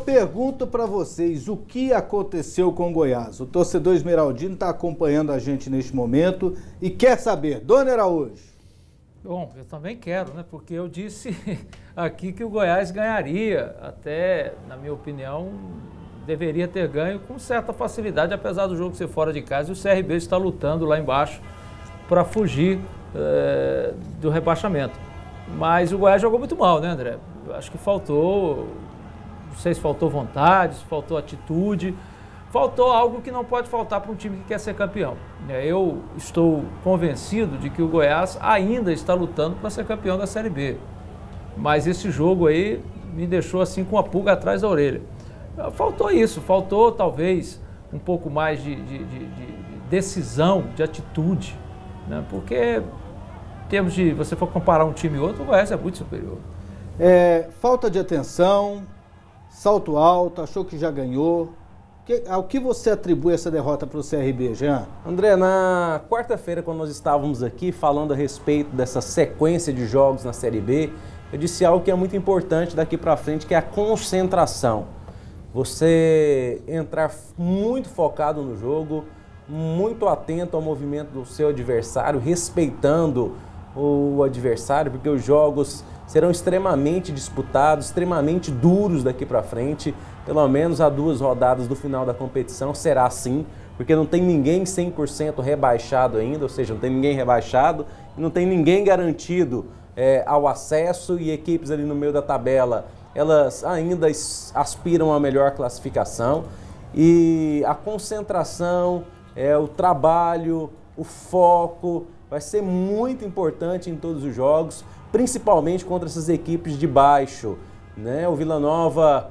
Pergunto para vocês, o que aconteceu com o Goiás? O torcedor esmeraldino está acompanhando a gente neste momento e quer saber. Dona Araújo. Bom, eu também quero, né? Porque eu disse aqui que o Goiás ganharia, até, na minha opinião, deveria ter ganho com certa facilidade, apesar do jogo ser fora de casa, e o CRB está lutando lá embaixo para fugir do rebaixamento. Mas o Goiás jogou muito mal, né, André? Eu acho que faltou, não sei se faltou vontade, se faltou atitude, faltou algo que não pode faltar para um time que quer ser campeão. Eu estou convencido de que o Goiás ainda está lutando para ser campeão da Série B. Mas esse jogo aí me deixou assim com a pulga atrás da orelha. Faltou isso, faltou talvez um pouco mais de decisão, de atitude, né? Porque em termos de, você for comparar um time e outro, o Goiás é muito superior. Falta de atenção, salto alto, achou que já ganhou. Ao que você atribui essa derrota para o CRB, Jean? André, na quarta-feira, quando nós estávamos aqui falando a respeito dessa sequência de jogos na Série B, eu disse algo que é muito importante daqui para frente, que é a concentração. Você entrar muito focado no jogo, muito atento ao movimento do seu adversário, respeitando o adversário, porque os jogos serão extremamente disputados, extremamente duros daqui para frente. Pelo menos a 2 rodadas do final da competição será assim, porque não tem ninguém 100% rebaixado ainda, ou seja, não tem ninguém rebaixado, não tem ninguém garantido ao acesso, e equipes ali no meio da tabela, elas ainda aspiram a melhor classificação. E a concentração, o trabalho, o foco vai ser muito importante em todos os jogos, principalmente contra essas equipes de baixo, né? O Vila Nova,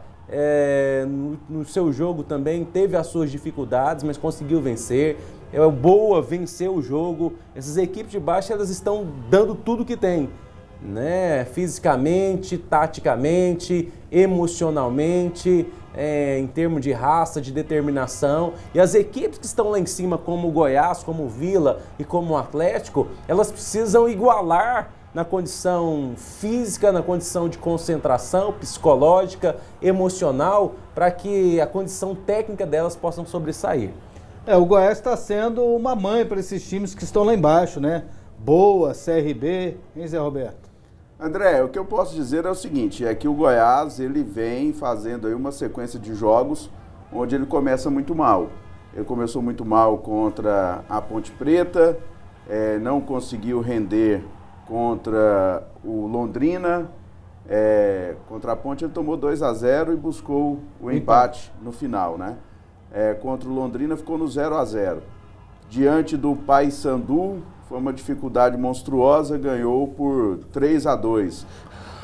no seu jogo também teve as suas dificuldades, mas conseguiu vencer. O Boa venceu o jogo. Essas equipes de baixo, elas estão dando tudo que tem, né? Fisicamente, taticamente, emocionalmente, em termos de raça, de determinação. E as equipes que estão lá em cima, como o Goiás, como o Vila e como o Atlético, elas precisam igualar na condição física, na condição de concentração psicológica, emocional, para que a condição técnica delas possam sobressair. O Goiás está sendo uma mãe para esses times que estão lá embaixo, né? Boa, CRB, hein, Zé Roberto? André, o que eu posso dizer é o seguinte, é que o Goiás, ele vem fazendo aí uma sequência de jogos onde ele começa muito mal. Ele começou muito mal contra a Ponte Preta, não conseguiu render contra o Londrina, contra a Ponte ele tomou 2-0 e buscou o empate no final, né? Contra o Londrina ficou no 0-0. Diante do Paysandu, foi uma dificuldade monstruosa, ganhou por 3-2.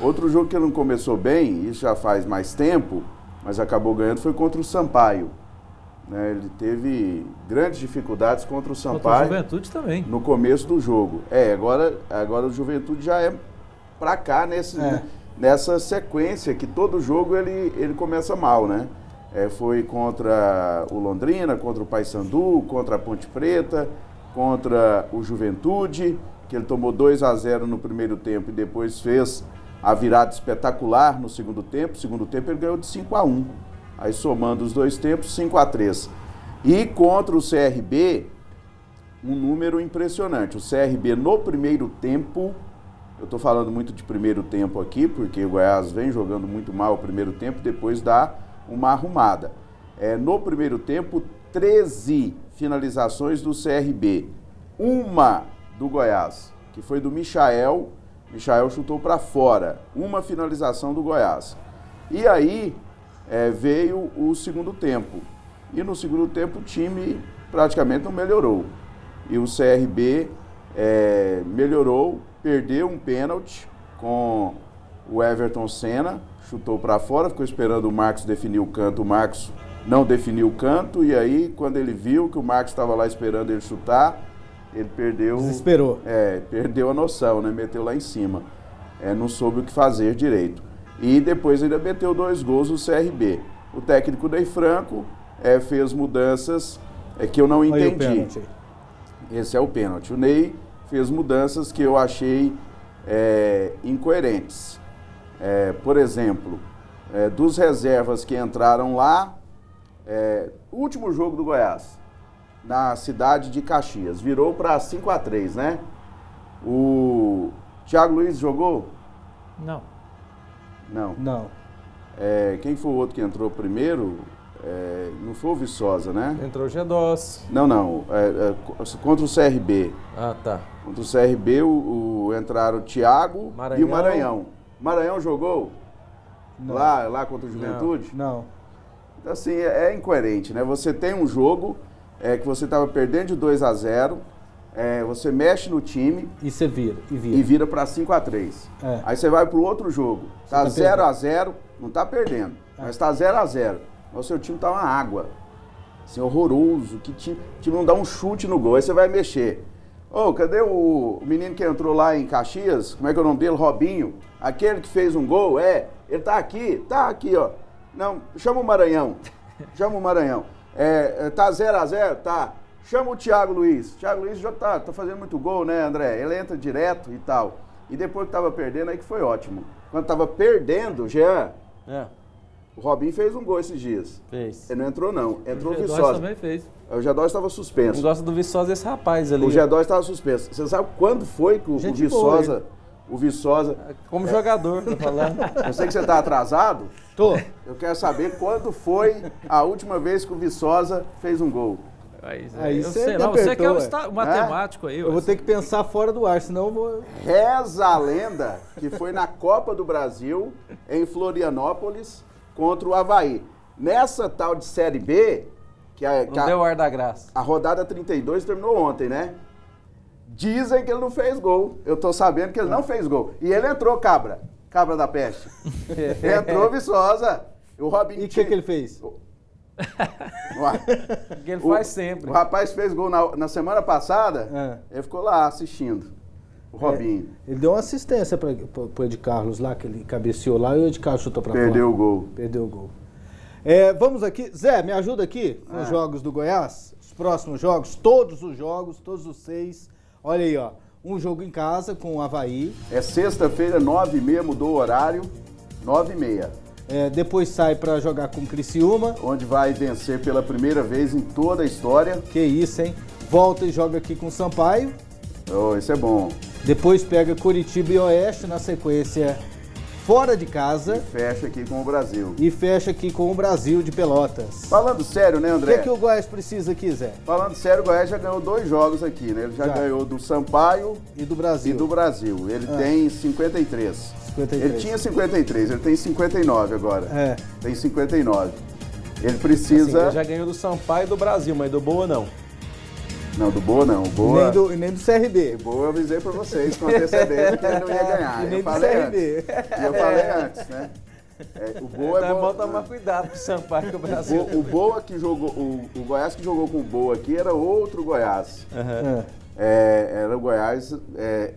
Outro jogo que ele não começou bem, isso já faz mais tempo, mas acabou ganhando, foi contra o Sampaio. Ele teve grandes dificuldades contra o Sampaio. Contra o Juventude também. No começo do jogo. Agora o Juventude já é pra cá nessa sequência, que todo jogo ele começa mal, né? Foi contra o Londrina, contra o Paysandu, contra a Ponte Preta, contra o Juventude, que ele tomou 2-0 no primeiro tempo e depois fez a virada espetacular no segundo tempo. No segundo tempo ele ganhou de 5-1. Aí somando os dois tempos, 5-3. E contra o CRB, um número impressionante. O CRB no primeiro tempo, eu estou falando muito de primeiro tempo aqui, porque o Goiás vem jogando muito mal o primeiro tempo, depois dá uma arrumada. No primeiro tempo, 13 finalizações do CRB. Uma do Goiás, que foi do Michael. Michael chutou para fora. Uma finalização do Goiás. E aí veio o segundo tempo. E no segundo tempo o time praticamente não melhorou. E o CRB melhorou, perdeu um pênalti com o Everton Senna, chutou para fora, ficou esperando o Marcos definir o canto, o Marcos não definiu o canto, e aí quando ele viu que o Marcos estava lá esperando ele chutar, ele perdeu... Desesperou. Perdeu a noção, né? Meteu lá em cima. Não soube o que fazer direito. E depois ainda meteu 2 gols no CRB. O técnico Ney Franco fez mudanças que eu não entendi. Esse é o pênalti. O Ney fez mudanças que eu achei incoerentes. Por exemplo, dos reservas que entraram lá, o último jogo do Goiás, na cidade de Caxias, virou para 5-3, né? O Thiago Luiz jogou? Não. Não. Não. Quem foi o outro que entrou primeiro? Não foi o Viçosa, né? Entrou o Gedós. Não. Contra o CRB. Ah, tá. Contra o CRB entraram o Thiago e o Maranhão. Maranhão jogou? Não. Lá contra o Juventude? Não. Então, assim, é incoerente, né? Você tem um jogo que você estava perdendo de 2-0, você mexe no time E você vira. e vira para 5-3. Aí você vai para o outro jogo. Tá 0-0, não tá perdendo, mas tá 0-0. Mas o seu time tá uma água. Assim, horroroso. Que time não dá um chute no gol. Aí você vai mexer. Cadê o menino que entrou lá em Caxias? Como é que é o nome dele? Robinho. Aquele que fez um gol? Ele tá aqui, ó. Não, chama o Maranhão. Tá 0-0? Tá. Chama o Thiago Luiz. Thiago Luiz já tá fazendo muito gol, né, André? Ele entra direto e tal. E depois que tava perdendo, aí que foi ótimo. Quando tava perdendo, Jean, o Robinho fez um gol esses dias. Fez. Ele não entrou, não. Entrou o Gedós Viçosa. também fez. O Gedós estava suspenso. Não gosta do Viçosa esse rapaz ali. O Gedós estava suspenso. Você sabe quando foi que o Viçosa... Como jogador, tô falando. Eu sei que você está atrasado. Tô. Eu quero saber quando foi a última vez que o Viçosa fez um gol. Aí eu você sei lá, me você que é apertou, o matemático aí. Eu vou ter que pensar fora do ar, senão eu vou... Reza a lenda que foi na Copa do Brasil, em Florianópolis, contra o Avaí. Nessa tal de Série B, Não deu ar da graça. a rodada 32 terminou ontem, né? Dizem que ele não fez gol. Eu tô sabendo que ele não fez gol. E ele entrou, cabra da peste. Entrou Viçosa. O Robinho... E o que ele fez? Que ele faz sempre. O rapaz fez gol na semana passada, ele ficou lá assistindo. O Robinho. Ele deu uma assistência para o Ed Carlos lá, que ele cabeceou lá e o Ed Carlos chutou para fora. Perdeu o gol. Perdeu o gol. Vamos aqui. Zé, me ajuda aqui com os jogos do Goiás. Os próximos jogos, todos os 6. Olha aí, ó. Um jogo em casa com o Avaí. É sexta-feira, 9h30, mudou o horário. 9h30. Depois sai para jogar com o Criciúma. Onde vai vencer pela primeira vez em toda a história. Que isso, hein? Volta e joga aqui com o Sampaio. Isso é bom. Depois pega Curitiba e Oeste na sequência fora de casa. E fecha aqui com o Brasil. E fecha aqui com o Brasil de Pelotas. Falando sério, né, André? O que o Goiás precisa aqui, Zé? Falando sério, o Goiás já ganhou 2 jogos aqui, né? Ele já ganhou do Sampaio e do Brasil. Ele tem 53. Ele tinha 53, ele tem 59 agora. Tem 59. Ele precisa... Assim, ele já ganhou do Sampaio e do Brasil, mas do Boa não. Não, do Boa não. Boa... Nem do CRB. Do Boa eu avisei pra vocês com antecedência que ele não ia ganhar. E nem eu falei do CRB. Eu falei antes, né? O Boa então é bom. Tomar cuidado com o Sampaio e o Brasil. O Boa que jogou... O Goiás que jogou com o Boa aqui era outro Goiás. Era o Goiás,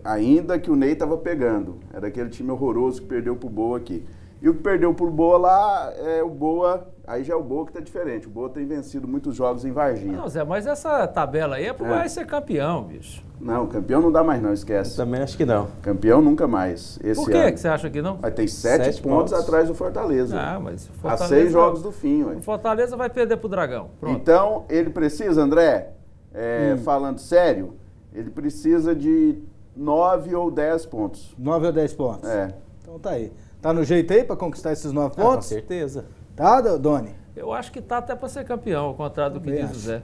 ainda que o Ney estava pegando. Era aquele time horroroso que perdeu pro Boa aqui. E o que perdeu pro Boa lá, o Boa, aí já é o Boa que tá diferente. O Boa tem vencido muitos jogos em Varginha. Não, Zé, mas essa tabela aí é pro Goiás ser campeão, bicho. Não, campeão não dá mais não, esquece. Eu também acho que não. Campeão nunca mais. Esse Por que ano. que você acha que não? Mas tem 7 pontos atrás do Fortaleza. Ah, mas o Há Fortaleza... 6 jogos do fim, ué. O Fortaleza vai perder pro Dragão. Pronto. Então, ele precisa, André, falando sério, ele precisa de 9 ou 10 pontos. 9 ou 10 pontos? Então tá aí. Tá no jeito aí pra conquistar esses 9 pontos? Com certeza. Tá, Doni? Eu acho que tá até pra ser campeão, ao contrário do que diz o Zé.